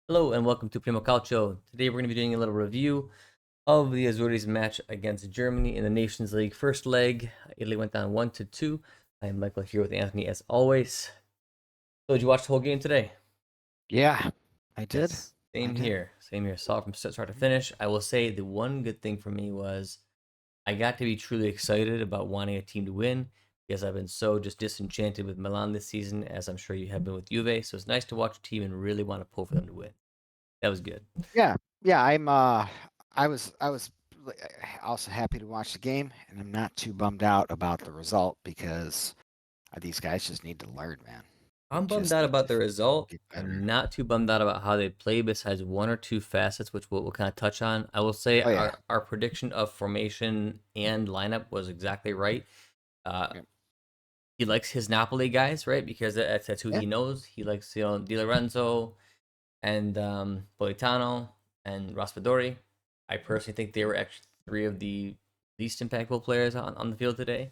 Hello and welcome to Primo Calcio. Today we're going to be doing a little review of the Azuri's match against Germany in the Nations League first leg. Italy went down 1-2. I am Michael here with Anthony as always. So did you watch the whole game today? Yeah, I did. Yes, I same did. here. Same here. Saw it from start to finish. I will say the one good thing for me was I got to be truly excited about wanting a team to win because I've been so just disenchanted with Milan this season, as I'm sure you have been with Juve. So it's nice to watch a team and really want to pull for them to win. That was good. Yeah, yeah. I was also happy to watch the game, and I'm not too bummed out about the result because these guys just need to learn, man. They I'm bummed just out need about to the result. get I'm better. not too bummed out about how they play, besides one or two facets, which we'll kind of touch on. I will say Oh yeah, our prediction of formation and lineup was exactly right. Uh, yeah, he likes his Napoli guys, right? Because that's who yeah. he knows. He likes Di Lorenzo and Politano and Raspadori. I personally think they were actually three of the least impactful players on the field today.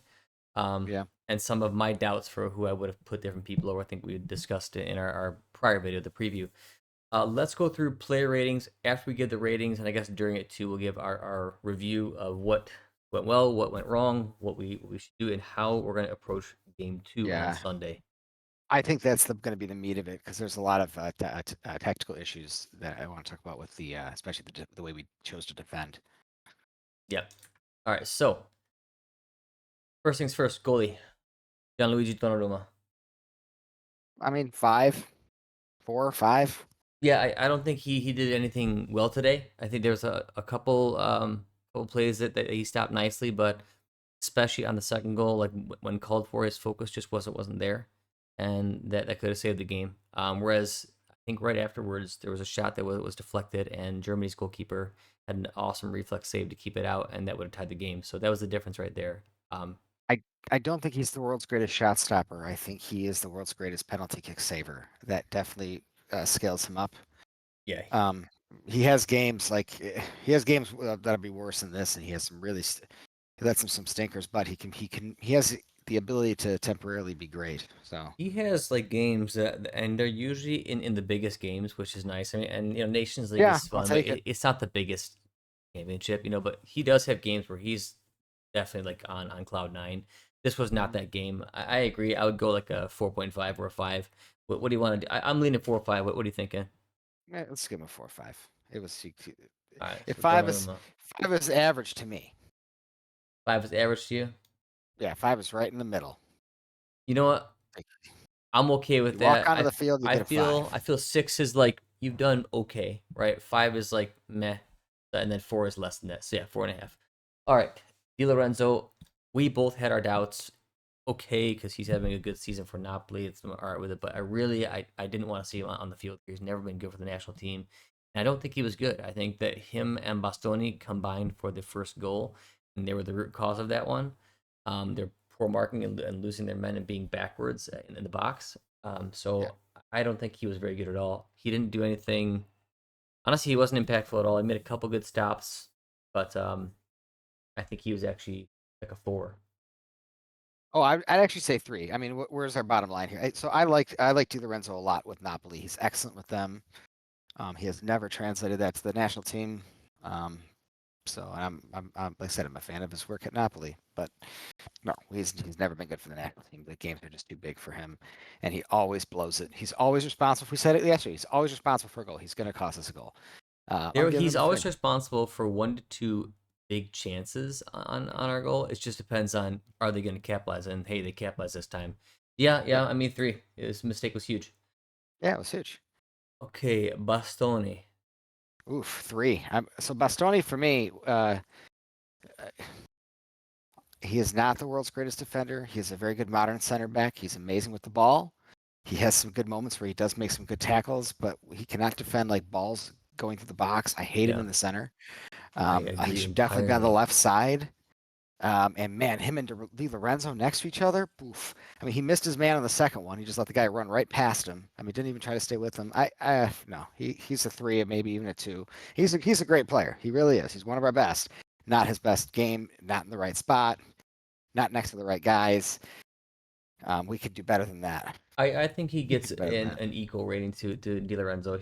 Um, Yeah. and some of my doubts for who I would have put different people over. I think we discussed it in our prior video, the preview. Let's go through player ratings after we give the ratings, and I guess during it too, we'll give our review of what went well, what went wrong, what we should do, and how we're going to approach game two on Yeah. Sunday. I think that's going to be the meat of it because there's a lot of tactical issues that I want to talk about with especially the way we chose to defend. Yep. All right. So first things first, goalie Gianluigi Donnarumma. I mean, 5, 4, 5. Yeah, I don't think he did anything well today. I think there's a couple plays that he stopped nicely, but especially on the second goal, like when called for, his focus just wasn't there, and that could have saved the game. Whereas I think right afterwards there was a shot that was deflected, and Germany's goalkeeper had an awesome reflex save to keep it out, and that would have tied the game. So that was the difference right there. I I don't think he's the world's greatest shot stopper. I think he is the world's greatest penalty kick saver. That definitely scales him up. Yeah, Um, he has games he has games that'll be worse than this, and he has some he lets him some stinkers, but he has the ability to temporarily be great. So he has like games that, and they're usually in the biggest games, which is nice. I mean, and Nations League yeah, is I'll fun, but take it. it's not the biggest championship, But he does have games where he's definitely like on cloud nine. This was not Mhm. that game. I agree. I would go like a 4.5 or a five. What do you want to do? I'm leaning 4 or 5. What are you thinking? Yeah, let's give him a 4 or 5. It was All right, if so five is Donnarumma. 5 is average to me. 5 is average to you. Yeah, 5 is right in the middle. You know what? Like, I'm okay with you walk that. onto I the field, you I get a feel 5. I feel 6 is like you've done okay, right? 5 is like meh, and then 4 is less than that. So yeah, 4.5. All right, Di Lorenzo. We both had our doubts. Okay, because he's having a good season for Napoli. It's all right with it, but I didn't want to see him on the field. He's never been good for the national team, and I don't think he was good. I think that him and Bastoni combined for the first goal, and they were the root cause of that one. Their poor marking and losing their men and being backwards in the box. Yeah. So I don't think he was very good at all. He didn't do anything. Honestly, he wasn't impactful at all. He made a couple good stops, but I think he was actually like a four. Oh, I'd actually say 3. I mean, where's our bottom line here? So I like Di Lorenzo a lot with Napoli. He's excellent with them. He has never translated that to the national team. So I'm like I said, I'm a fan of his work at Napoli, but no, he's never been good for the national team. The games are just too big for him, and he always blows it. He's always responsible. We said it yesterday. He's always responsible for a goal. He's going to cost us a goal. I'm giving He's him a always 3. responsible for 1 to 2 big chances on our goal. It just depends on are they going to capitalize, and hey, they capitalize this time. Yeah, Yeah, yeah. I mean 3. His mistake was huge. yeah, it was huge. Okay, Bastoni. Oof, 3. So Bastoni for me, he is not the world's greatest defender. He is a very good modern center back. He's amazing with the ball. He has some good moments where he does make some good tackles, but he cannot defend like balls going through the box. I hate him Yeah, in the center. I He agree should definitely be on the entirely. left side. And man, him and Di Lorenzo next to each other. Oof. I mean, he missed his man on the second one. He just let the guy run right past him. I mean, didn't even try to stay with him. No, he's a 3, maybe even a 2. He's a great player. He really is. He's one of our best. Not his best game. Not in the right spot. Not next to the right guys. We could do better than that. I think he We gets could do better than that. an equal rating to Di Lorenzo.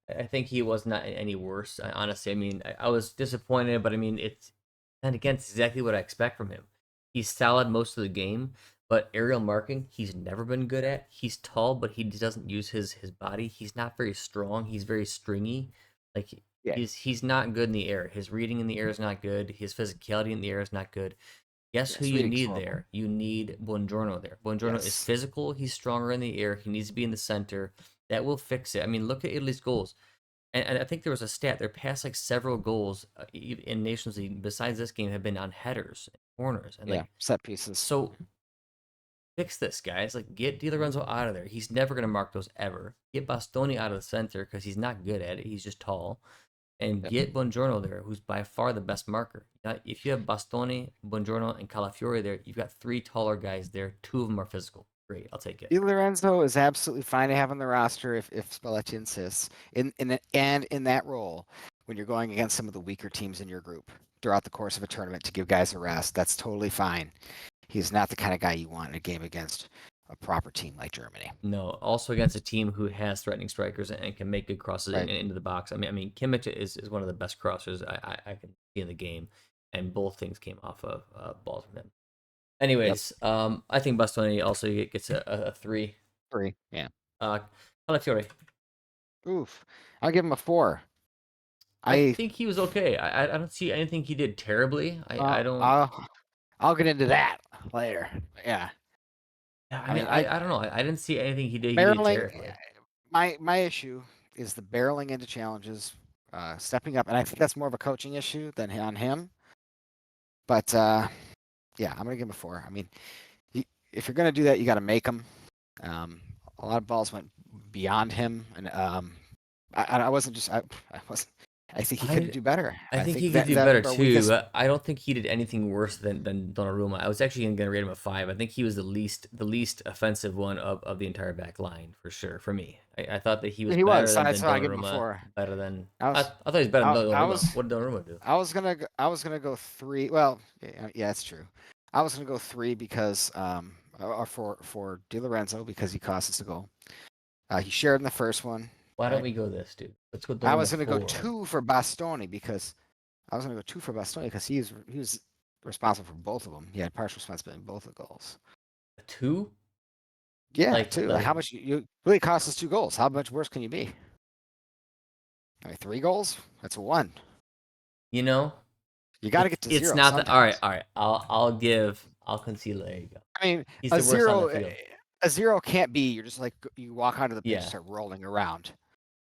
I think he was not any worse. Honestly, I mean, I was disappointed, but I mean, and again, it's exactly what I expect from him. He's solid most of the game, but aerial marking, he's never been good at. He's tall, but he doesn't use his body. He's not very strong. He's very stringy. Like Yeah, he's not good in the air. His reading in the air is not good. His physicality in the air is not good. Guess yeah, who his you reading's need horrible. there? You need Buongiorno there. Buongiorno is Yes. physical. He's stronger in the air. He needs to be in the center. That will fix it. I mean, look at Italy's goals. And I think there was a stat. Their past like several goals in Nations League, besides this game, have been on headers, corners, and Yeah, like set pieces. so. Fix this, guys. Like get Di Lorenzo out of there. He's never gonna mark those ever. Get Bastoni out of the center because he's not good at it. He's just tall. And Yep. get Buongiorno there, who's by far the best marker. Now, if you have Bastoni, Buongiorno, and Calafiore there, you've got three taller guys there. Two of them are physical. Great, I'll take it. Di Lorenzo is absolutely fine to have on the roster if Spalletti insists. In that role, when you're going against some of the weaker teams in your group throughout the course of a tournament to give guys a rest, that's totally fine. He's not the kind of guy you want in a game against a proper team like Germany. No, also against a team who has threatening strikers and can make good crosses Right. into the box. I mean, Kimmich is one of the best crossers I can see in the game, and both things came off of balls from him. Yep. Anyways, I think Bastoni also gets a 3. 3. Yeah. Uh, Calafiore, Oof. I'll give him a 4. I I think he was okay. I don't see anything he did terribly. I don't. I'll get into that later. Yeah. Yeah, I I mean, mean, I I don't know. I didn't see anything he did barreling. terribly. My issue is the barreling into challenges, stepping up, and I think that's more of a coaching issue than on him. But yeah, I'm gonna give him a 4. I mean, if you're gonna do that, you got to make them. A lot of balls went beyond him, and I wasn't just I wasn't. I think he could I do better. I I think think he could do that better was our too. weakest. I don't think he did anything worse than Donnarumma. I was actually gonna rate him a 5. I think he was the least offensive one of the entire back line for sure for me. I thought that he was He better was. than So I give him a Donnarumma. 4. Better than I I was thought he was better than I Donnarumma. was What did Donnarumma do? I was gonna go 3. Well, yeah, that's true. I was gonna go 3 because or for Di Lorenzo because he cost us a goal. He shared in the first one, Why don't right? we go this, dude? Let's go I Donnarumma was gonna go 4. 2 for Bastoni because he was responsible for both of them. He had partial responsibility in both the goals. A 2? Yeah, Like too. How much you really cost us 2 goals? How much worse can you be? I mean, 3 goals? That's a 1. you know, You got to get to it's 0 not the all right. sometimes. All right. I'll concede. There you go. I mean, He's a the worst on the 0 field. a 0 can't be you're just like you walk onto the pitch and Yeah. start rolling around.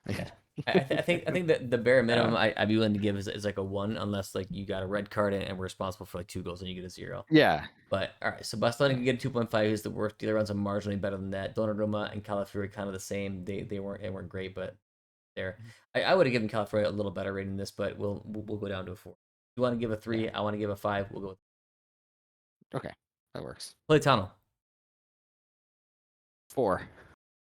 Yeah. I think that the bare minimum Uh, I'd be willing to give is like a 1, unless like you got a red card and we're responsible for like 2 goals and you get a 0. yeah. But all right, so Bastoni Yeah. can get a 2.5. He's the worst. The other ones are marginally better than that. Donnarumma and Calafiori kind of the same. They weren't great, but there. I would have given Calafiori a little better rating than this, but we'll go down to a 4. You want to give a Yeah. 3? I want to give a 5. We'll go with Okay. That works. Politano. 4.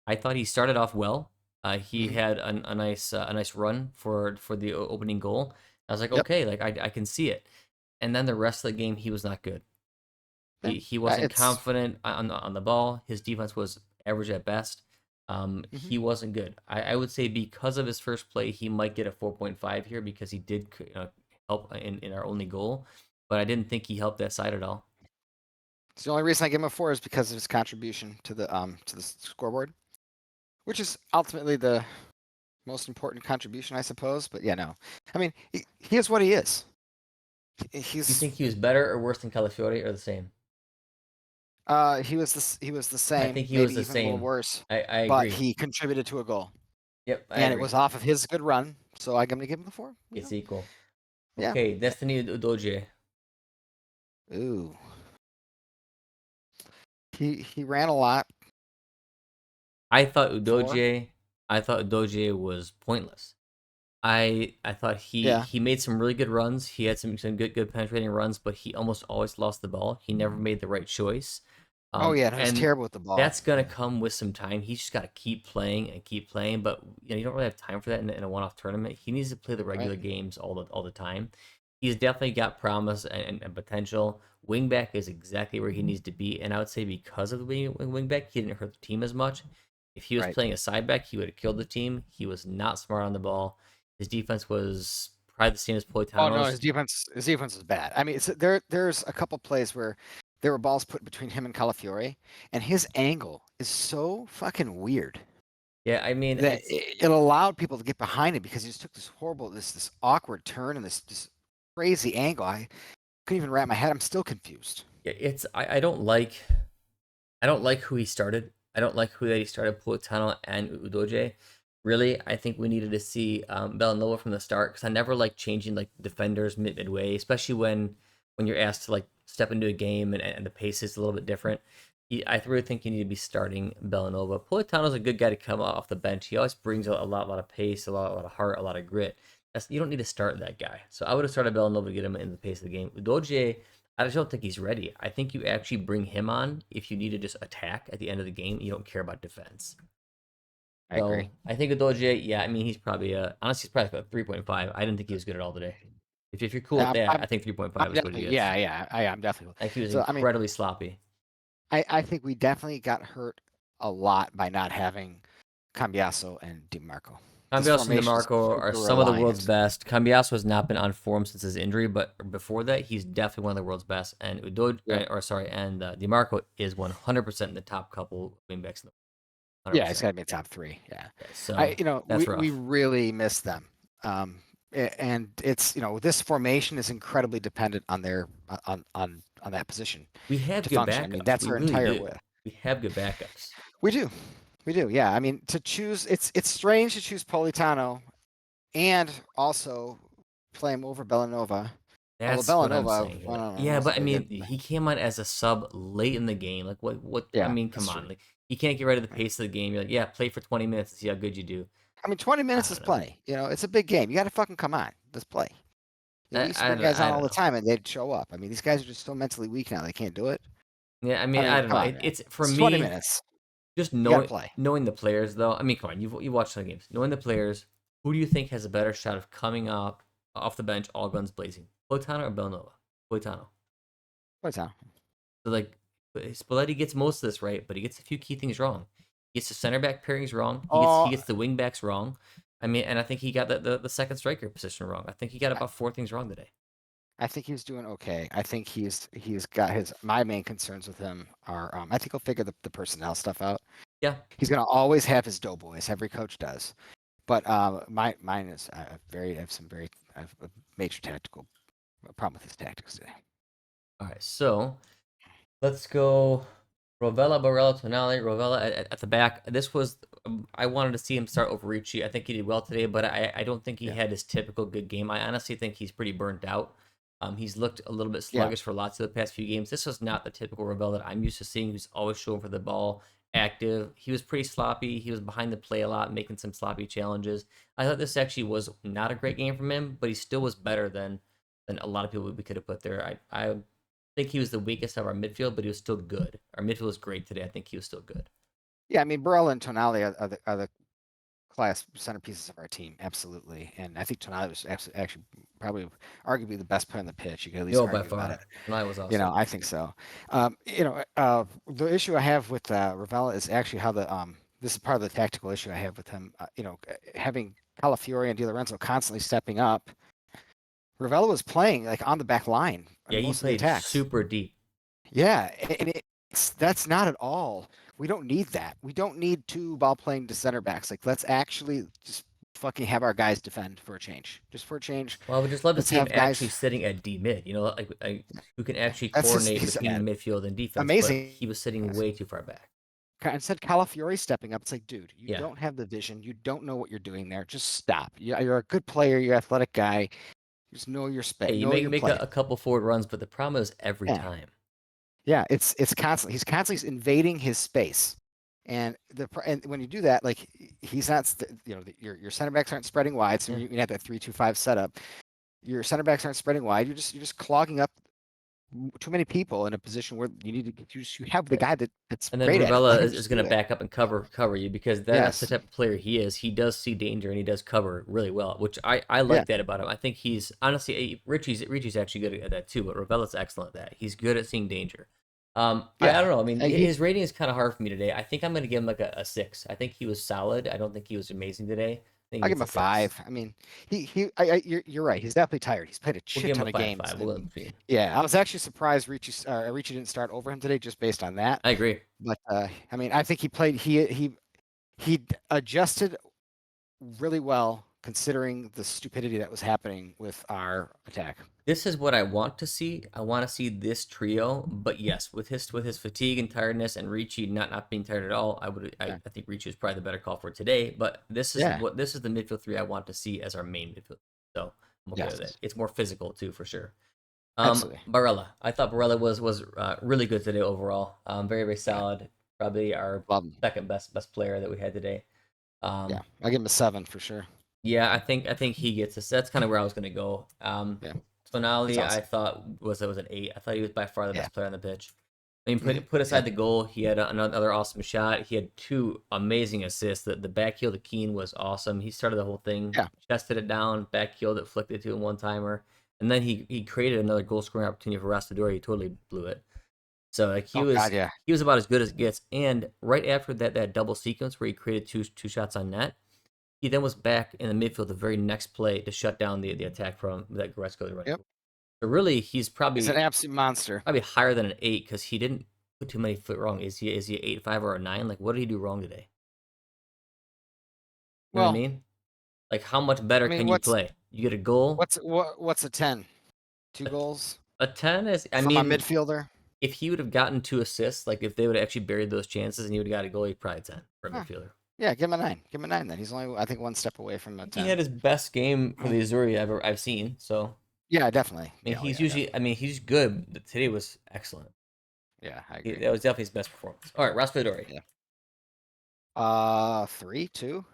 I thought he started off well. He Hmm. had a nice run for the opening goal. I was like, Yep. okay, like I can see it. And then the rest of the game, he was not good. Yeah. He wasn't It's confident on the ball. His defense was average at best. mhm. He wasn't good. I would say because of his first play, he might get a 4.5 here because he did help in our only goal. But I didn't think he helped that side at all. It's the only reason I give him a 4 is because of his contribution to the scoreboard, which is ultimately the most important contribution, I suppose. But yeah, no. I mean, he is what he is. You He's think he was better or worse than Calafiori or the same? he was the I same, think he was maybe the even a little same. worse, I but agree. he contributed to a goal, Yep, I and it agree. was off of his good run. So I'm gonna give him the 4. It's equal. Yeah. Okay, Destiny Udogie. Ooh, he ran a lot. I thought 4. Udogie, I thought Udogie was pointless. I thought he Yeah. he made some really good runs. He had some good penetrating runs, but he almost always lost the ball. He never made the right choice. Oh yeah, no, he's And terrible with the ball. that's gonna come with some time. He's just got to keep playing and keep playing. But you don't really have time for that in a one-off tournament. He needs to play the Right. regular games all the time. He's definitely got promise and potential. Wingback is exactly where he needs to be, and I would say because of the wingback, he didn't hurt the team as much. If he was Right. playing a side back, he would have killed the team. He was not smart on the ball. His defense was probably the same as Oh no, Politano's. his defense is bad. I mean, there's a couple plays where there were balls put between him and Calafiore, and his angle is so fucking weird Yeah, I mean, that it allowed people to get behind him because he just took this horrible, this awkward turn and this crazy angle. I couldn't even wrap my head. I'm still confused. I don't like who he started. I don't like who that he started, Politano and Udoje. Really, I think we needed to see Bellanova from the start because I never like changing like defenders midway, especially when you're asked to like step into a game and the pace is a little bit different. I really think you need to be starting Bellanova. Politano's a good guy to come off the bench. He always brings a lot of pace, a lot of heart, a lot of grit. You don't need to start that guy. So I would have started Bellanova to get him in the pace of the game. Udoje, I just don't think he's ready. I think you actually bring him on if you need to just attack at the end of the game. You don't care about defense. I So agree. I think Udoje, yeah, I mean he's probably honestly he's probably like 3.5. I didn't think he was good at all today. If you're cool with that, I think 3.5 is what he gets. I'm definitely. Like he was So I mean, incredibly sloppy. I think we definitely got hurt a lot by not having Cambiaso and DiMarco. This Cambiaso and formation is DeMarco are super some of the world's reliant. best. Cambiaso has not been on form since his injury, but before that, he's definitely one of the world's best. And Yep. DeMarco is 100% in the top couple wingbacks in the world. Yeah, it's 100%. got to be a top three. Yeah, Yeah, so that's we rough. really miss them. And it's this formation is incredibly dependent on their on that position We have to good function. I mean, backups. that's We our really entire do. way. We have good backups. We do, we do. Yeah, I mean, to choose it's strange to choose Politano and also play him over Bellanova. Although That's what I'm Bellanova, saying I here. don't know, Yeah, but wasn't I very good. mean, he came on as a sub late in the game. Like, I Yeah, mean, that's come true. on. Like, you can't get rid of the pace of the game. You're like, yeah, play for 20 minutes and see how good you do. I mean, 20 I minutes is don't know. plenty. It's a big game. You got to fucking come on. Let's play. We used to bring guys I on don't all the know. time and they'd show up. I mean, these guys are just so mentally weak now. They can't do it. Yeah, I I mean, I mean, don't know. come on, man. It's for It's 20 me, minutes. just You got to play. knowing the players though. I mean, come on, you watched some games. Knowing the players, who do you think has a better shot of coming up off the bench, all guns blazing? Politano or Belnova? Politano. What's that? So like Spalletti gets most of this right, but he gets a few key things wrong. He gets the center back pairings wrong. He Oh, gets the wing backs wrong. I mean, and I think he got the second striker position wrong. I think he got I about four things wrong today. I think he's doing okay. I think he's got my main concerns with him are I think he'll figure the personnel stuff out. Yeah. He's gonna always have his doughboys. Every coach does. But mine is I have a major tactical problem with his tactics today. All right. So let's go Rovella, Barella, Tonali, Rovella at the back. This was I wanted to see him start over Ricci. I think he did well today, but I don't think he Yeah. had his typical good game. I honestly think he's pretty burnt out. He's looked a little bit Yeah. sluggish for lots of the past few games. This was not the typical Rovella that I'm used to seeing, who's always showing for the ball, active. He was pretty sloppy. He was behind the play a lot, making some sloppy challenges. I thought this actually was not a great game from him, but he still was better than a lot of people we could have put there. I think he was the weakest of our midfield, but he was still good. Our midfield was great today. I think he was still good. Yeah, I mean, Barella and Tonali are the class centerpieces of our team, absolutely. And I think Tonali was actually probably arguably the best player on the pitch. You could at least Yo, by argue about it. far. Tonight was awesome. I think so. The issue I have with Ravella is actually how this is part of the tactical issue I have with him. Having Calafiore and Di Lorenzo constantly stepping up. Ravella was playing like on the back line Yeah, on he most of the played attacks. super deep. Yeah, and that's not at all. We don't need that. We don't need two ball playing to center backs. Like, let's actually just fucking have our guys defend for a change. Just for a change. Well, I would just love to Let's see him have actually guys. sitting at D mid. Who can actually That's coordinate he's between midfield and defense. But amazing. he was sitting way too far back. Instead, Calafiore stepping up. It's like, dude, you Yeah, don't have the vision. You don't know what you're doing there. Just stop. You're a good player. You're an athletic guy. Just know your yeah. space. You Know your make place. a couple forward runs, but the problem is every Yeah. time. Yeah, it's constantly he's constantly invading his space, and when you do that, like he's not your center backs aren't spreading wide, so Yeah. you have that 3-2-5 setup. Your center backs aren't spreading wide. You're just clogging up too many people in a position where you have the guy that's And then great at it. Let Ravella him is just going do to it. back up and cover you because that's the Yes. type of player he is. He does see danger and he does cover really well, which I Yeah. like that about him. I think he's honestly Richie's actually good at that too, but Ravella's excellent at that. He's good at seeing danger. I don't know. I mean, He his rating is kind of hard for me today. I think I'm going to give him like a 6. I think he was solid. I don't think he was amazing today. I think I'll he give gets him a a 6. 5. I mean, you're right. He's definitely tired. He's played a We'll shit give him a ton of 5 games, 5. We'll go in and between. yeah, I was actually surprised Ricci didn't start over him today just based on that. I agree. But I mean, I think he adjusted really well considering the stupidity that was happening with our attack. This is what I want to see. I want to see this trio, but yes, with his fatigue and tiredness and Ricci not being tired at all, Yeah, I think Ricci is probably the better call for today. But yeah, this is the midfield three I want to see as our main midfield. So I'm okay with it. yes, It's more physical too, for sure. absolutely. Barella. I thought Barella was really good today overall. Very Yeah, solid. Probably our love him. second best player that we had today. Yeah, Um, I'll give him a 7 for sure. yeah, I think he gets this. That's kind of where I was gonna go. Yeah, he's Tonali, I awesome. thought was an 8. I thought he was by far the Yeah, best player on the pitch. I mean, hmm put yeah, aside the goal, he had another awesome shot. He had two amazing assists. The back heel to Keane was awesome. He started the whole thing, yeah. chested it down, back heeled it, flicked it to him one timer, and then he created another goal scoring opportunity for Raspadori. He totally blew it. So like Oh God, yeah, he was about as good as it gets. And right after that double sequence where he created two shots on net, he then was back in the midfield the very next play to shut down the attack from that Goretzka was running. yep. So really, he's He's an absolute monster. probably higher than an 8 because he didn't put too many foot wrong. Is he 8-5 or a 9? Like, what did he do wrong today? You know what I Well, mean? Like, how much better I mean, can you play? You get a goal. what's a 10? Two A, goals a 10 is, I from a mean, midfielder. if he would have gotten 2 assists, like if they would have actually buried those chances and he would have got a goal, he'd probably 10 for a Huh. midfielder. Yeah, give him a 9. Give him a 9 then. He's only, I think, one step away from a He 10. had his best game for the Azuri I've seen. So Yeah, definitely. I mean, Yeah, oh, he's yeah, usually, I definitely. mean, he's good. But today was excellent. Yeah, I agree. That was definitely his best performance. All right, Raspadori. Yeah. 3, 2,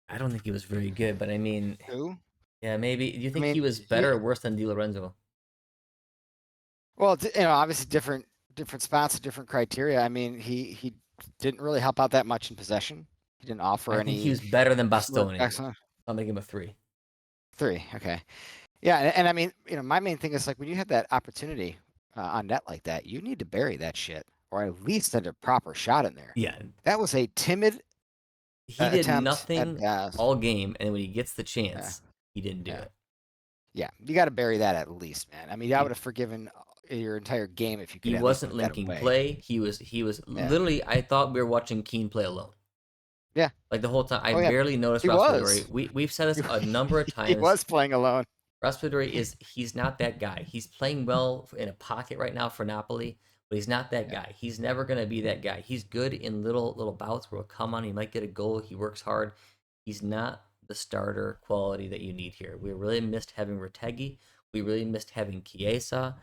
I don't think he was very good, but I mean, 2. yeah, maybe. Do you I think he mean, was better or worse than Di Lorenzo? well, obviously different spots, different criteria. I mean, he didn't really help out that much in possession. He didn't I offer think he any was better than fluid. Bastoni. Excellent. I'll make him a 3. 3. Okay. Yeah, and I mean, my main thing is like when you have that opportunity on net like that, you need to bury that shit, or at least send a proper shot in there. Yeah, That was a timid he did attempt at nothing best. all game, and when he gets the Yeah, chance, he didn't do yeah, it. yeah. You got to bury that at least, man. I mean, I would He, have forgiven your entire game if you could he at least wasn't put that linking away. play. He was Yeah, literally. I thought we were watching Keane play alone. yeah. Like the whole time, I Oh yeah, barely noticed he was. Raspadori. We've said this a number of He times. was playing alone. Raspadori he's not that guy. He's playing well in a pocket right now for Napoli, but he's not that Yeah, guy. He's never gonna be that guy. He's good in little bouts where he'll come on, he might get a goal. He works hard. He's not the starter quality that you need here. We really missed having Retegui. We really missed having Chiesa.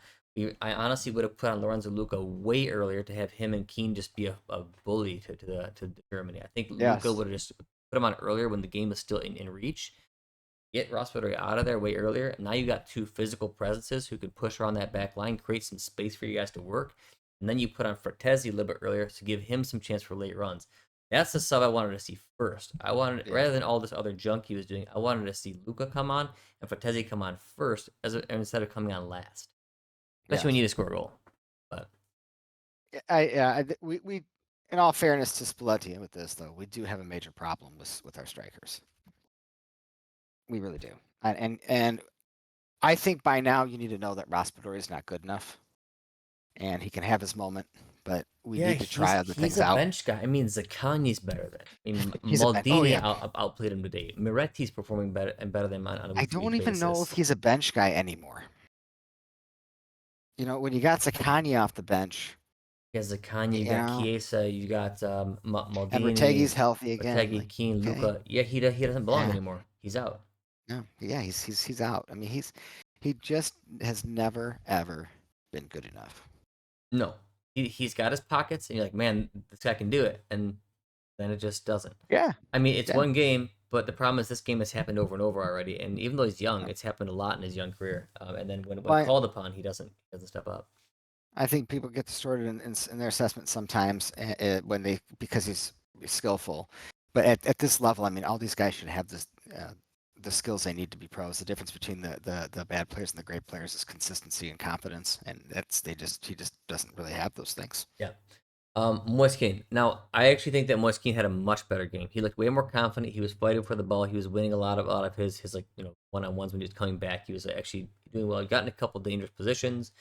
I honestly would have put on Lorenzo Luca way earlier to have him and Keane just be a bully to Germany. I think Luca yes, would have just put him on earlier when the game was still in reach. Get Raspadori out of there way earlier. Now you got two physical presences who could push around that back line, create some space for you guys to work. And then you put on Fratesi a little bit earlier to give him some chance for late runs. That's the sub I wanted to see first. I wanted, yeah, rather than all this other junk he was doing, I wanted to see Luca come on and Fratesi come on first instead of coming on last. Especially when you yes. need to score a goal. But We in all fairness to Spalletti with this though, we do have a major problem with our strikers. We really do. And I think by now you need to know that Raspadori is not good enough, and he can have his moment, but we yeah, need to try other he's things a out. bench guy. I mean, Zaccagni's better than. I mean, He's a oh Maldini yeah. outplayed him today. Miretti's performing better than him on a I week to don't week even know if basis. he's a bench guy anymore. When you got Zaccagni off the bench, You got Zaccagni, you you got know, Chiesa, you got and Retegi's Maldini, healthy again, Retegui, like Keane, okay, Luca. Yeah, he doesn't belong yeah, anymore. He's out. no, yeah, he's out. I mean, he just has never ever been good enough. No, he's got his pockets, and you're like, man, this guy can do it, and then it just doesn't. Yeah, I mean, it's yeah. one game, but the problem is this game has happened over and over already. And even though he's young, it's happened a lot in his young career. And then when Well, called upon, he doesn't step up. I think people get distorted in their assessment sometimes when they because he's skillful, but at this level, I mean, all these guys should have this the skills they need to be pros. The difference between the bad players and the great players is consistency and confidence, and he just doesn't really have those things. Yeah. Moise Kean. Now, I actually think that Moise Kean had a much better game. He looked way more confident. He was fighting for the ball. He was winning a lot of his like one-on-ones when he was coming back. He was actually doing well. He got in a couple dangerous positions.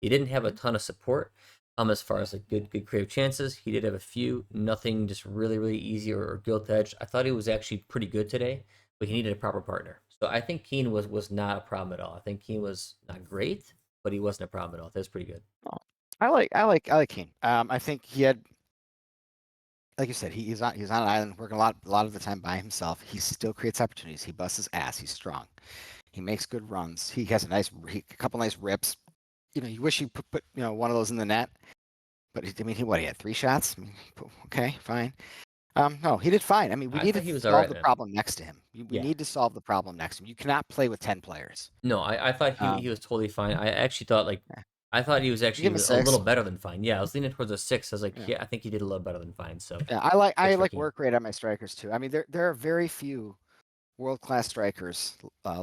He didn't have a ton of support. As far as like good creative chances, he did have a few. Nothing just really easy or gilt edged. I thought he was actually pretty good today, but he needed a proper partner. So I think Kean was not a problem at all. I think Kean was not great, but he wasn't a problem at all. That was pretty good. Oh, I like Keane. I think he had, like you said, he's on an island working a lot of the time by himself. He still creates opportunities. He busts his ass. He's strong. He makes good runs. He has a couple nice rips. You wish he put one of those in the net. But he had 3 shots. I mean, okay, fine. No, he did fine. I mean, we I need thought to he was all solve right, the man. problem next to him. We Yeah. need to solve the problem next to him. You cannot play with 10 players. No, I thought he Um, was totally fine. I actually thought like yeah. I thought he was Give him a actually a little 6. better than fine. Yeah, I was leaning towards a 6. I was like, Yeah. yeah, I think he did a little better than fine. So Yeah, I 6 for like Keane. work rate on my strikers too. I mean, there are very few world-class strikers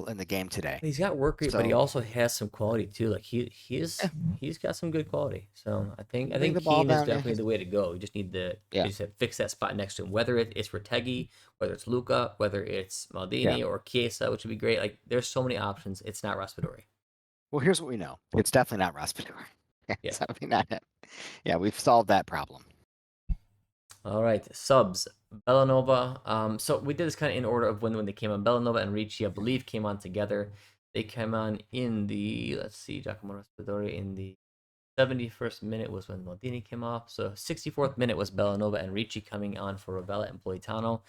in the game today. He's got work rate, but he So also has some quality too. Like yeah, he's got some good quality. So I think bring the ball Keane is down. Yeah, definitely the way to go. We just need to yeah, just fix that spot next to him. Whether it's Retegui, whether it's Luca, whether it's yeah. Maldini or Chiesa, which would be great. Like there's so many options. It's not Raspadori. Well, here's what we know. It's definitely not Raspadori. Yeah. It's definitely not him. Yeah, we've solved that problem. All right, subs. Bellanova. So we did this kind of in order of when they came on. Bellanova and Ricci, I believe, came on together. They came on in the Giacomo Raspadori in the 71st minute was when Maldini came off. So 64th minute was Bellanova and Ricci coming on for Ravella and Politano.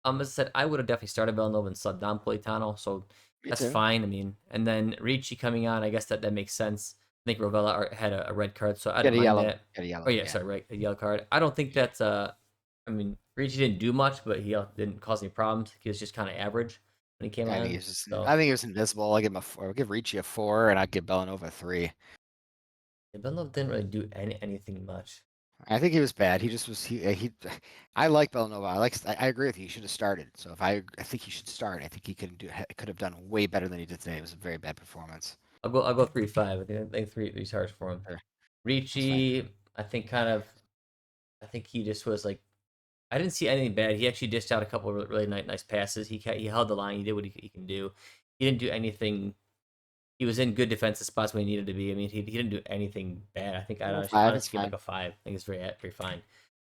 As I said, I would have definitely started Bellanova and subbed on Politano, so Me that's too. fine. I mean, and then Ricci coming on, I guess that makes sense. I think Ravella had a red card, so I Get didn't a mind yellow. that. Get a Oh yellow. yeah, Yeah. sorry, right, a yellow card. I don't think that's I mean, Ricci didn't do much, but he didn't cause any problems. He was just kind of average when he came I think on. he's just. So I think he was invisible. I give him a 4. I'll give Ricci a 4, and I'd give Bellanova a 3. yeah, Bellanova didn't really do anything much. I think he was bad. He just was. He. I like Bellanova. I agree with you. He should have started. So I think he should start. I think he could have done way better than he did today. It was a very bad performance. I'll go 3-5. I think three stars for him. Sure, that's fine. Ricci, I think he just was like I didn't see anything bad. He actually dished out a couple of really nice passes. He held the line. He did what he can do. He didn't do anything. He was in good defensive spots when he needed to be. I mean, he didn't do anything bad. I think I'd No, honestly, 5. It's honestly give fine. like a 5. I think it's very fine.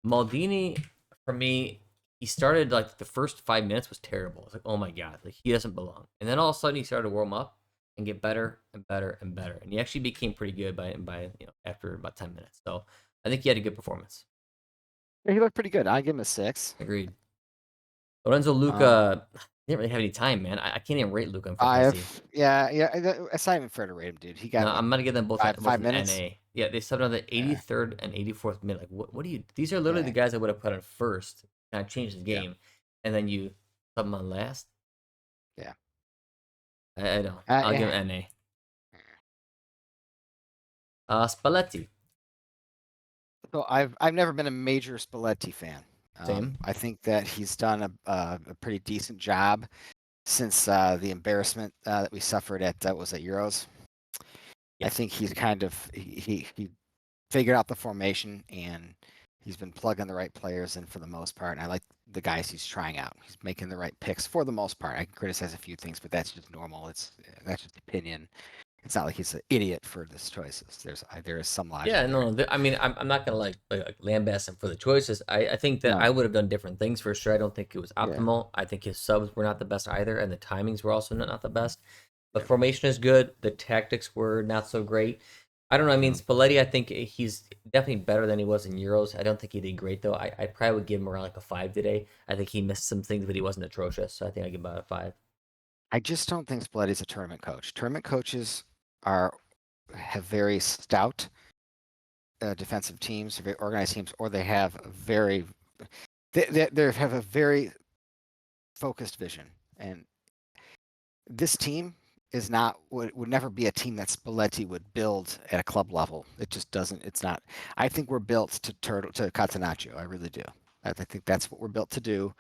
Maldini, for me, he started like the first 5 minutes was terrible. It's like, oh my god, like he doesn't belong. And then all of a sudden he started to warm up and get better and better and better. And he actually became pretty good by after about 10 minutes. So I think he had a good performance. Yeah, he looked pretty good. I give him a 6. Agreed. Lorenzo Um, Luca didn't really have any time, man. I can't even rate Luca for fantasy. 5. Yeah. It's not even fair to rate him, dude. He No, got what, I'm gonna give them both 5 an minutes. NA. Yeah, they subbed on the Yeah, 83rd and 84th minute. Like, what do you? These are literally the yeah, guys I would have put on first. Kind of changed the yeah, game, and then you sub them on last. yeah. I don't. I'll give Yeah. him NA. Spalletti, So I've never been a major Spalletti fan. same. I think that he's done a pretty decent job since the embarrassment that we suffered at was it Euros. I Yeah, think he's kind of he figured out the formation, and he's been plugging the right players in for the most part. And I like the guys he's trying out. He's making the right picks for the most part. I can criticize a few things, but that's just normal. That's just opinion. It's not like he's an idiot for his choices. There is some logic yeah. there. No, I mean, I'm not gonna like lambast him for the choices. I think that I No. would have done different things for sure. I don't think it was Yeah. optimal. I think his subs were not the best either, and the timings were also not the best. The Yeah. formation is good. The tactics were not so great. I don't know. I mean, Spalletti, I think he's definitely better than he was in Euros. I don't think he did great though. I probably would give him around like a 5 today. I think he missed some things, but he wasn't atrocious. So I think I give about a 5. I just don't think Spalletti's a tournament coach. Tournament coaches are have very stout defensive teams, very organized teams, or they have a they have a very focused vision. And this team is not would never be a team that Spalletti would build at a club level. It just doesn't. It's not. I think we're built to Catenaccio. I really do. I think that's what we're built to do.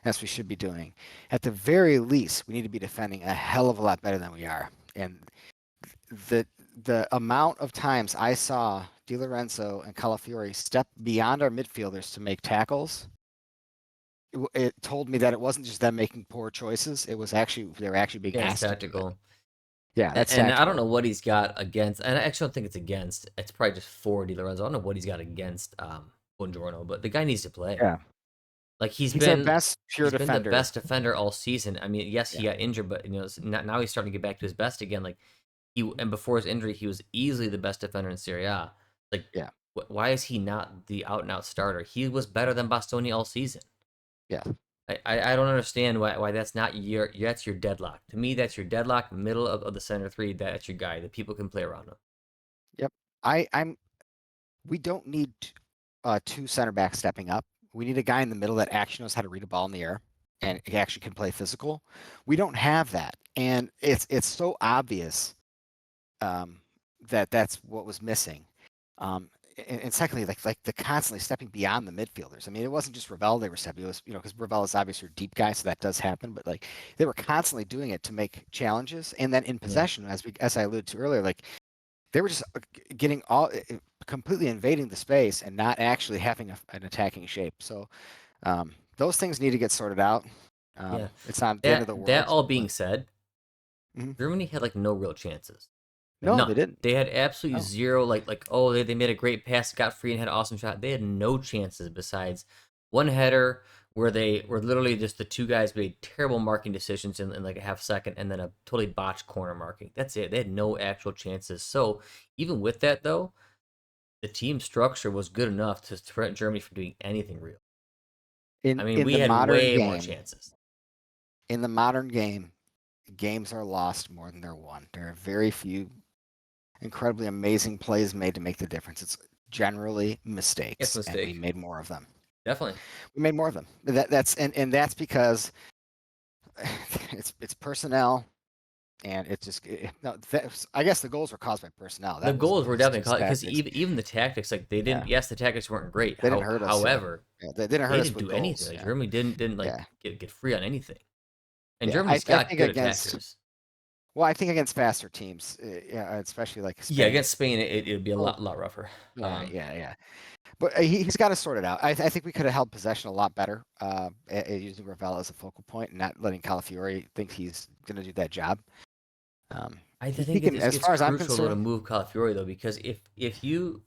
That's what we should be doing. At the very least, we need to be defending a hell of a lot better than we are. And the the amount of times I saw Di Lorenzo and Calafiori step beyond our midfielders to make tackles, it told me that it wasn't just them making poor choices. It was actually they were actually being Yeah, it's asked to do it. tactical. Yeah, that's And I don't tactical. know what he's got against, and I actually don't think it's against. It's probably just for Di Lorenzo. I don't know what he's got against Buongiorno, but the guy needs to play. Yeah, Like he's our best pure he's been the defender. best defender all season. I mean, yes, he Yeah, got injured, but now he's starting to get back to his best again. Like and before his injury, he was easily the best defender in Serie A. Like, yeah, why is he not the out and out starter? He was better than Bastoni all season. yeah. I don't understand why that's not that's your deadlock. To me, that's your deadlock, middle of the center three. That's your guy that people can play around him. Yep. I'm. We don't need two center backs stepping up. We need a guy in the middle that actually knows how to read a ball in the air and he actually can play physical. We don't have that, and it's so obvious that that's what was missing. And secondly, like the constantly stepping beyond the midfielders. I mean, it wasn't just Ravel they were stepping. It was because Ravel is obviously a deep guy, so that does happen. But like they were constantly doing it to make challenges, and then in Yeah, possession, as I alluded to earlier, like they were just getting completely invading the space and not actually having an attacking shape. So those things need to get sorted out. yeah. It's not the end of That the that world, all but being said, mhm. Germany had like no real chances. No, they None. didn't. They had absolutely No. zero. Oh, they made a great pass, got free, and had an awesome shot. They had no chances besides one header where they were literally just the two guys made terrible marking decisions in like a half second, and then a totally botched corner marking. That's it. They had no actual chances. So even with that though, the team structure was good enough to prevent Germany from doing anything real. I In mean, in we the had modern way more game, chances. in the modern game, games are lost more than they're won. There are very few incredibly amazing plays made to make the difference. It's generally It's a mistakes, and we mistake. made more of them. Definitely. We made more of them. And that's because it's personnel, and it just no. I guess the goals were caused by personnel. The That wasn't goals were just definitely just because tactics. even the tactics, like they didn't. Yeah, Yes, the tactics weren't great. they didn't hurt us. Yeah, However, yeah they didn't hurt they us didn't with do anything. goals. Like Yeah, Germany didn't like yeah, get free on anything. And yeah. I Germany's I got think good against attackers. well, I think against faster teams, yeah, especially like Yeah, Spain. against Spain, it'd be a Oh, lot rougher. yeah, yeah, yeah. But he's got to sort it out. I think we could have held possession a lot better, using Ravel as a focal point and not letting Calafiori think he's going to do that job. I He think can, as it's far as I'm crucial though to concerned. move Calafiori though because if you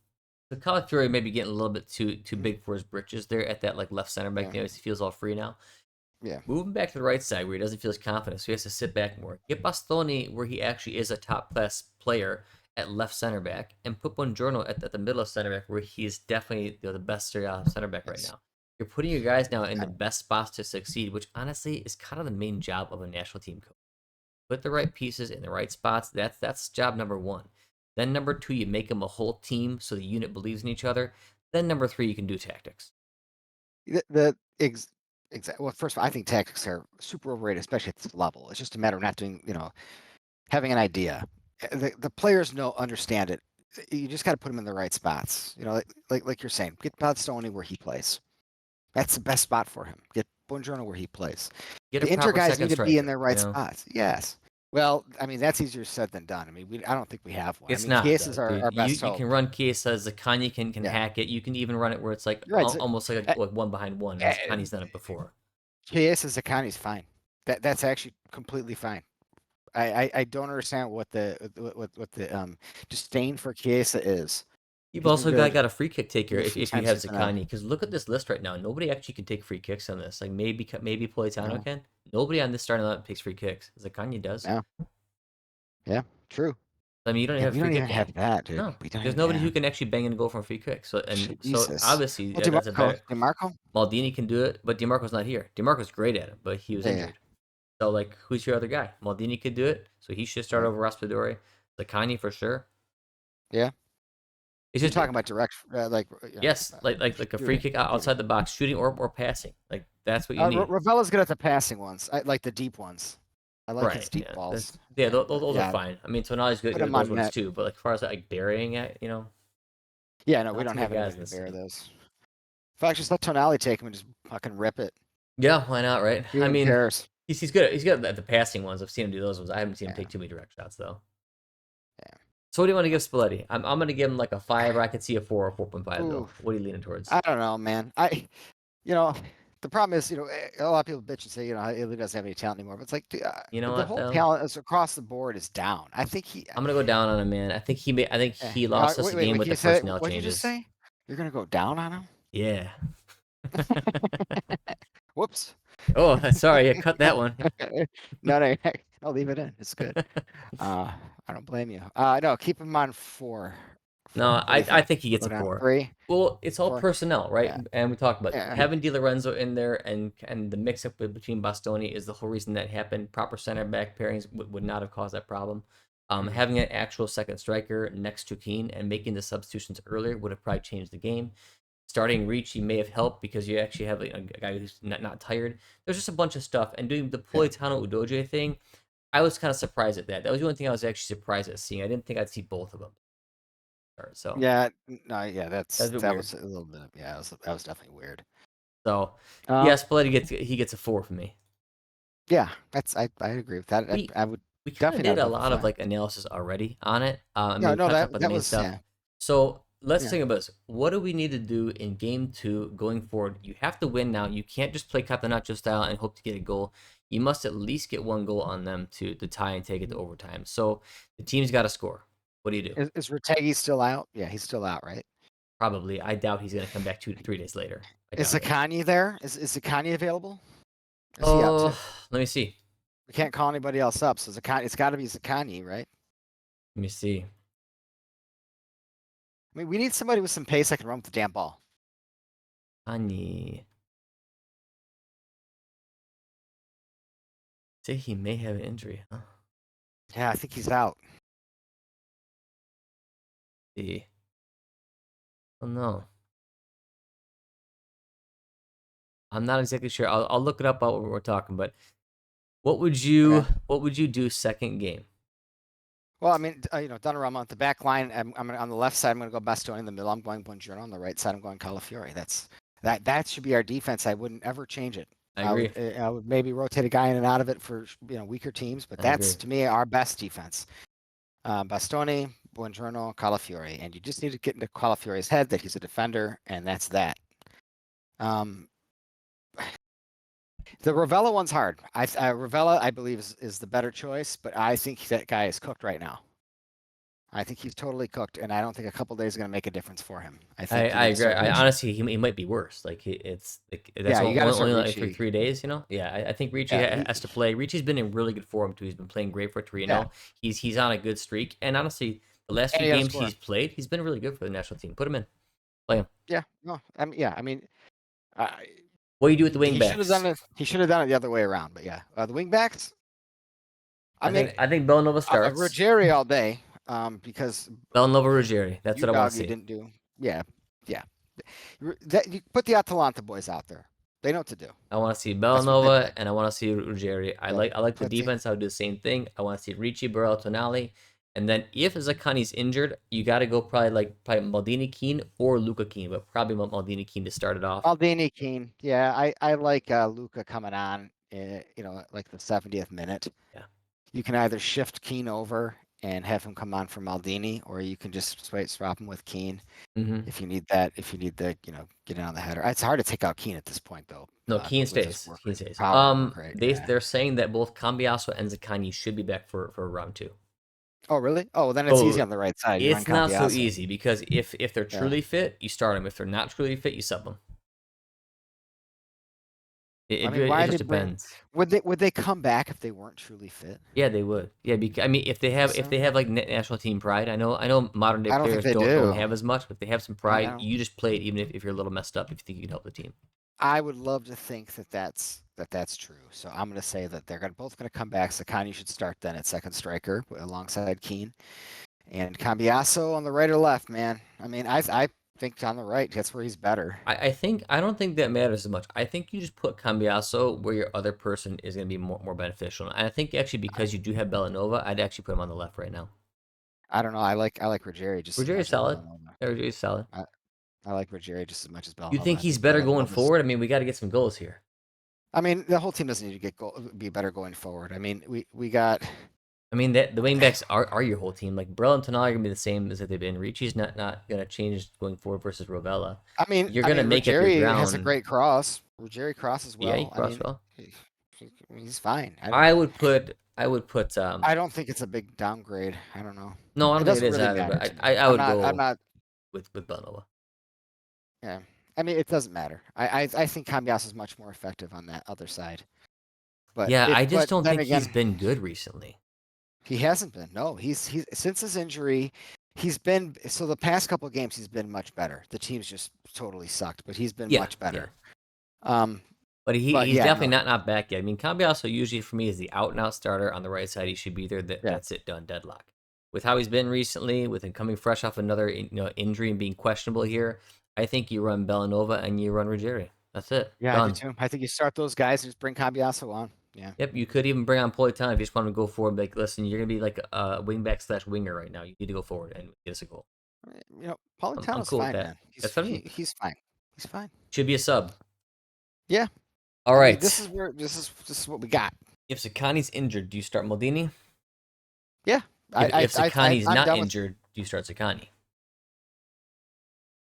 the Calafiori may be getting a little bit too Mhm. big for his britches there at that like left center back. Yeah, He feels all free now. yeah, Move him back to the right side where he doesn't feel as confident, so he has to sit back more. Get Bastoni where he actually is a top class player at left center back, and put Buongiorno at the middle of center back where he is definitely the best center back right yes. now. You're putting your guys now in the I- best spots to succeed, which honestly is kind of the main job of a national team coach. Put the right pieces in the right spots. That's job number one. Then number two, you make them a whole team so the unit believes in each other. Then number three, you can do tactics. The exact. Well, first of all, I think tactics are super overrated, especially at this level. It's just a matter of not doing, having an idea. The players understand it. You just got to put them in the right spots. Like you're saying, get Stoney where he plays. That's the best spot for him. Get Buongiorno where he plays. Get a The inter proper guys need second to be in striker. their right spots. Yes. Well, I mean, that's easier said than done. I mean, I don't think we have one. I It's mean, not Chiesa though, is dude. our best You hope. can run Chiesa. Zakanya can Yeah. hack it. You can even run it where it's like You're right. almost like Uh, one behind one, and uh, Zakanya's done it before. Chiesa Zaccagni's fine. That's actually completely fine. I don't understand what the disdain for Chiesa is. You've He's been also good got a free kick taker the few if you times have he's been out. Zakanya. Because look at this list right now. Nobody actually can take free kicks on this. Like maybe Politano No, can. Nobody on this starting lineup takes free kicks. Zakanya does. no, yeah, true. I mean, you don't even Yeah, have we a free don't even kick have game. that, dude. No, We don't there's even. nobody Yeah. who can actually bang in a goal from a free kick. So Jesus. obviously Well, that's a better. DeMarco. Maldini can do it, but DiMarco's not here. DiMarco's great at it, but he was Yeah, yeah, injured. So like, who's your other guy? Maldini could do it, so he should start right. over Raspadori. Zakanya for sure. Yeah. It's You're just talking about direct, yes, like a free shooting. kick Yeah. outside the box, shooting or passing. Like that's what you need. Ravella's good at the passing ones. I like the deep ones. I like his Right. deep Yeah. balls. That's yeah. Yeah, Those are yeah. fine. I mean, Tonali's good Put at him those on ones net. too. But like, as far as like burying it, Yeah, no, we not don't too many have guys anybody in to this bear team. those. In fact, just let Tonali take him and just fucking rip it. Yeah, why not, right? Who I even mean, cares? he's good. He's good at the passing ones. I've seen him do those ones. I haven't seen him Yeah, take too many direct shots though. yeah. So what do you want to give Spalletti? I'm gonna give him like a 5, or I could see a 4 or 4.5 Ooh, though. What are you leaning towards? I don't know, man. You know, the problem is, a lot of people bitch and say, he really doesn't have any talent anymore. But it's like You know the what whole though? talent is across the board is down. I think he. I'm gonna go down on him, man. I think he lost us Wait, a wait, game wait. with Can the you say? personnel What'd you just changes. say? You're gonna go down on him? Yeah. Whoops. Oh, sorry, I cut that one. No, I'll leave it in. It's good. I don't blame you. No, keep him on four. No, What do you I think? think he gets Go a down 4. three, Well, it's all 4. personnel, right? Yeah, And we talked about yeah. having Di Lorenzo in there, and the mix up between Bastoni is the whole reason that happened. Proper center back pairings would not have caused that problem. Mhm. Having an actual second striker next to Keane and making the substitutions earlier would have probably changed the game. Starting Ricci may have helped because you actually have a guy who's not tired. There's just a bunch of stuff. And doing the Yeah. Politano Udogie thing, I was kind of surprised at that. That was the only thing I was actually surprised at seeing. I didn't think I'd see both of them. So Yeah, no, yeah, that's a bit that weird. was a little bit. Yeah, that was definitely weird. So yeah, Um, Spalletti gets a 4 for me. yeah, I agree with that. We I would we kind of definitely did not a above a lot of 5. like analysis already on it. I mean, No, we no, kind of talked about the that main was stuff. yeah, So let's yeah. think about this. What do we need to do in game 2 going forward? You have to win now. You can't just play Catenaccio style and hope to get a goal. You must at least get one goal on them to tie and take it to overtime. So the team's got to score. What do you do? Is Retegui still out? Yeah, he's still out, right? Probably. I doubt he's going to come back 2 to 3 days later. I Is doubt it. Zakani there? Is Zakani available? Or is he out Oh, too? let me see. We can't call anybody else up, so Zakani, it's got to be Zakani, right? Let me see. I mean, we need somebody with some pace that can run with the damn ball. Ani. Say he may have an injury. Huh? Yeah, I think he's out. See. Oh no. I'm not exactly sure. I'll look it up while we're talking, but Okay. what would you do second game? Well, I mean, Donnarumma on the back line. On the left side. I'm going to go Bastoni. In the middle, I'm going Buongiorno. On the right side, I'm going Calafiori. That should be our defense. I wouldn't ever change it. I agree. I would maybe rotate a guy in and out of it for weaker teams, but I that's agree. to me our best defense. Bastoni, Buongiorno, Calafiori, and you just need to get into Calafiori's head that he's a defender, and that's that. Um, the Ravella one's hard. Ravella, I believe, is the better choice, but I think that guy is cooked right now. I think he's totally cooked, and I don't think a couple days is going to make a difference for him. I think you I need to agree. start I Ricci. honestly he might be worse. Like it's like that's Yeah, you got to start only like for Ricci. 3 days. You know. Yeah, I think Ricci Yeah, has to play. Ricci's been in really good form too. He's been playing great for yeah, Torino. He's on a good streak, and honestly, the last and few he got to games score. he's played, he's been really good for the national team. Put him in, play him. Yeah, no, I mean, I, What do you do with the wing he should have done backs? it. He should have done it the other way around. But yeah, the wing backs. I mean, I think Bellanova starts. Rogeri all day. Because Bellanova Ruggieri. That's you what I want dog to you see. didn't do. Yeah, yeah. You put the Atalanta boys out there. They know what to do. I want to see That's what they Bellanova play. and I want to see Ruggieri. Yeah, I like the put the defense. I would do the same thing. I want to see Ricci, Burrell, Tonali. And then if Zaccani's injured, you got to go probably Maldini Keane or Luca Keane, but probably Maldini Keane to start it off. Maldini Keane. Yeah, I like Luca coming on. Like the 70th minute. Yeah. You can either shift Keane over and have him come on for Maldini, or you can just swap him with Keane Mm-hmm. if you need that. If you need the get in on the header. It's hard to take out Keane at this point though. No, Keane With his stays. work Keane rate, stays. power work rate. Yeah. They're saying that both Cambiaso and Zaccani should be back for round 2. Oh really? Oh, then it's easy So on the right side. You run it's not so Cambiaso. easy because if they're Yeah. truly fit, you start them. If they're not truly fit, you sub them. I mean, It why just they bring? depends. Would they come back if they weren't truly fit? Yeah, they would. Yeah, because I mean, You think if they so? have like national team pride, I know modern day I don't think players they don't do. have as much, but if they have some I pride, don't. you just play it even if you're a little messed up if you think you can help the team. I would love to think that that's true. So I'm going to say that they're both going to come back. Sakani should start then at second striker alongside Keane, and Cambiaso on the right or left. Man, I mean, I think on the right. That's where he's better. I don't think that matters as much. I think you just put Cambiaso where your other person is going to be more beneficial. And I think actually because you do have Bellanova, I'd actually put him on the left right now. I don't know. I like Rogeri just as Ruggieri's much as solid. Villanova. Yeah, Ruggieri's solid. I like Ruggieri just as much as You Bellanova. think I he's think better going Bellanova's. forward? I mean, we got to get some goals here. I mean, the whole team doesn't need to be better going forward. I mean, we got. I mean, that the wing backs are your whole team. Like Barella and tonali are gonna be the same as they've been. Ricci's not gonna change going forward versus Rovella. You're I gonna mean, make up your Ruggieri has a ground. great cross. Ruggieri crosses Yeah, he well. I crossed mean, well. he's fine. I would put. I don't think it's a big downgrade. I don't know. No, I It don't think it doesn't is really either. matter But to I me. I would I'm go not. with Bellanova. Yeah. I mean, it doesn't matter. I think Cambias is much more effective on that other side. Yeah, I just But don't then think he's again, been good recently. he hasn't been. No, he's since his injury, he's been so the past couple of games he's been much better. The team's just totally sucked, but he's been Yeah, much yeah. better. Um, But but he's yeah, definitely no, not back yet. I mean, Cambiasso usually for me is the out and out starter on the right side. He should be there. yeah, That's it, done, deadlock. With how he's been recently, with him coming fresh off another injury and being questionable here, I think you run Bellanova and you run Ruggieri. That's it, yeah, I do done. too. I think you start those guys and just bring Cambiasso on. Yeah, Yep, you could even bring on Politano if you just want to go forward. Like, listen, you're gonna be like a wingback slash winger right now. You need to go forward and get us a goal. Politano's Cool with fine, that. man. That's what I mean. He's fine. He's fine. Should be a sub. Yeah, All I mean, right. this is what we got. If Sakani's injured, do you start Maldini? Yeah, If Sakani's I'm not done with. injured, do you start Sakani?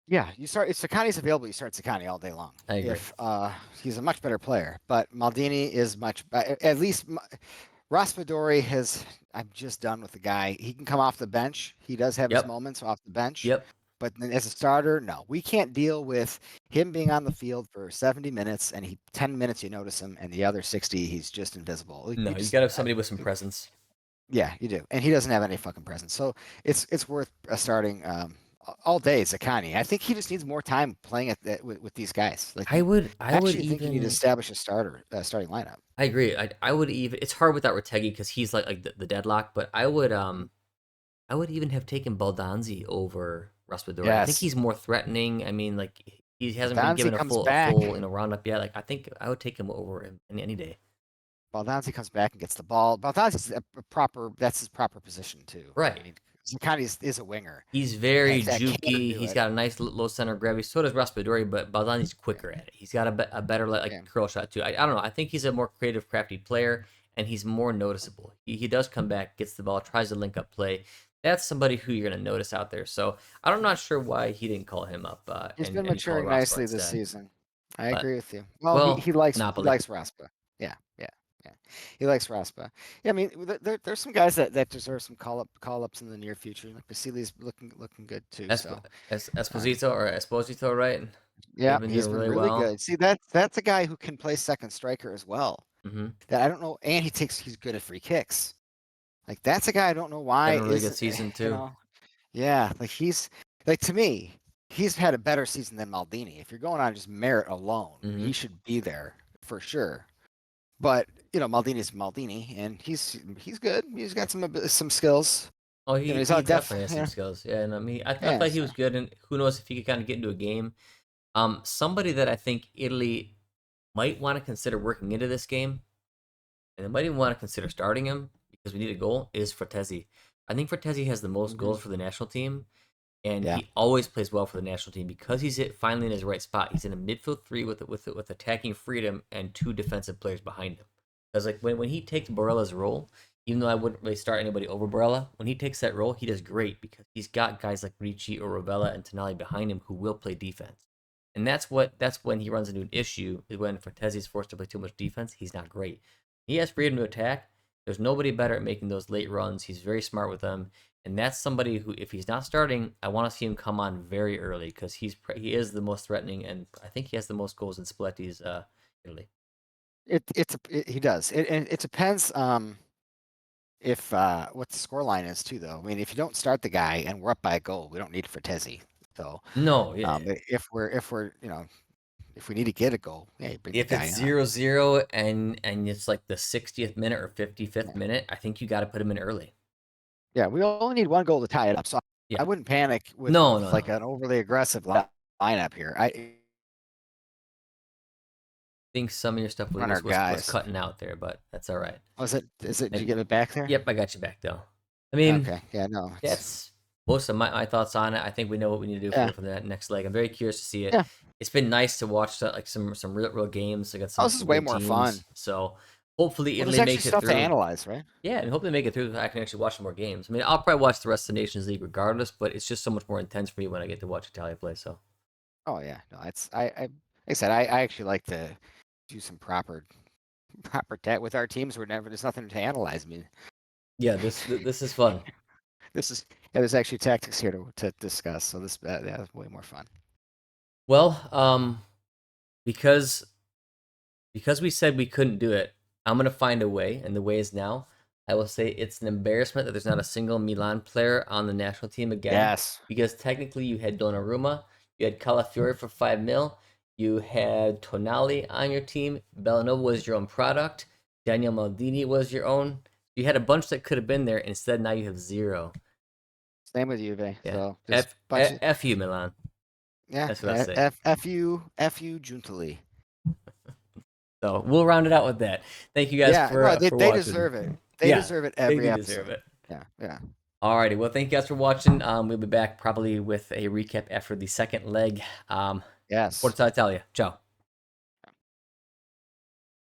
Yeah, you start if Sakani's available, you start Sakani all day long. I agree. If he's a much better player, but Maldini is much at least Raspadori has. I'm just done with the guy. He can come off the bench. He does have his Yep. moments off the bench. Yep. But then as a starter, no, we can't deal with him being on the field for 70 minutes and 10 minutes you notice him, and the other 60 he's just invisible. No, You you just got to have somebody with some presence. yeah, you do, and he doesn't have any fucking presence. So it's worth starting all day. Sakani. I think he just needs more time playing with these guys. Like I would actually think you need to even. establish a starting lineup. I agree. I would even. It's hard without Retegui because he's like the deadlock. But I would even have taken Baldanzi over Raspadori. I think Yes, he's more threatening. I mean, like he hasn't been Baldanzi given a comes full back. roundup yet. Like I think I would take him over him any day. Baldanzi comes back and gets the ball. Baldanzi's a proper. That's his proper position too. Right. I mean, Sakani is a winger. He's very That can jukey. do He's it. got a nice low center of gravity. So does Raspadori, but Baldanzi's quicker at it. He's got a better Yeah. curl shot too. I don't know. I think he's a more creative, crafty player, and he's more noticeable. He does come back, gets the ball, tries to link up play. That's somebody who you're gonna notice out there. So I'm not sure why he didn't call him up He's and been you call maturing Raspa nicely this instead. season. I But agree with you. Well, well, he Napoli. likes Raspa. Yeah, yeah, yeah. He likes Raspa. Yeah, I mean, there's some guys that deserve some call ups in the near future. Like Vasili's looking good too. So uh, Esposito, right? yeah, They've been he's doing been really really well. good. See, that's a guy who can play second striker as well. Mm-hmm. That I don't know, and he's good at free kicks. Like that's a guy I don't know why Having a really good season you too. know. Yeah, like he's like to me, he's had a better season than Maldini. If you're going on just merit alone, Mm-hmm. he should be there for sure. But Maldini's Maldini, and he's good. He's got some skills. Oh, He's he on def. definitely has some Yeah, skills. Yeah, and I mean, I yeah. thought he So was good, and who knows if he could kind of get into a game. Somebody that I think Italy might want to consider working into this game, and they might even want to consider starting him because we need a goal, is Fratesi. I think Fratesi has the most mhm. goals for the national team, and Yeah, he always plays well for the national team because he's finally in his right spot. He's in a midfield three with attacking freedom and two defensive players behind him. Because like when he takes Barella's role, even though I wouldn't really start anybody over Barella, when he takes that role, he does great because he's got guys like Ricci or Rovella and tonali behind him who will play defense. And that's when he runs into an issue is when Fratesi is forced to play too much defense. He's not great. He has freedom to attack. There's nobody better at making those late runs. He's very smart with them. And that's somebody who, if he's not starting, I want to see him come on very early because he is the most threatening, and I think he has the most goals in Spalletti's Italy. he does. It depends if what the score line is too, though. I mean, if you don't start the guy and we're up by a goal, we don't need Fratesi. So No, yeah. if we're if we need to get a goal, yeah, you bring the If it's guy on. 0-0 and it's like the 60th minute or 55th Yeah. minute, I think you got to put him in early. Yeah, we only need one goal to tie it up. So I Yeah. wouldn't panic with No, with no, like no. an overly aggressive lineup here. I Think some of your stuff run our was guys. cutting out there, but that's all right. Is it? Did you get it back there? Yep, I got you back though. I mean, Okay. Yeah. No. that's most of my thoughts on it. I think we know what we need to do Yeah. for the next leg. I'm very curious to see it. Yeah. It's been nice to watch like some real games against Oh, some this is some way good more fun. teams. So hopefully Well, there's Italy actually makes it stuff to through. analyze, right? Yeah, and hopefully make it through. So I can actually watch some more games. I mean, I'll probably watch the rest of the Nations League regardless, but it's just so much more intense for me when I get to watch Italia play. So Oh yeah, no, it's like I said, I actually like to do some proper tech with our teams. We're never there's nothing to analyze. I mean, yeah, this is fun. this is yeah, there's actually tactics here to discuss. So this yeah, is way more fun. Well, because we said we couldn't do it, I'm gonna find a way, and the way is now. I will say it's an embarrassment that there's not a single Milan player on the national team again, Yes, because technically you had Donnarumma, you had Calafiori for 5 mil, you had Tonali on your team, Bellanova was your own product, Daniel Maldini was your own. You had a bunch that could have been there. Instead, now you have zero. same with Juve. Yeah, So just bunch of F you Milan. yeah, That's what I say. F you Juntali. So we'll round it out with that. Thank you guys Yeah, no, for they watching. deserve it. They Yeah, deserve it they every do deserve episode. it. Yeah, yeah. Alrighty, well, thank you guys for watching. We'll be back probably with a recap after the second leg. Yes. Forza Italia. Ciao.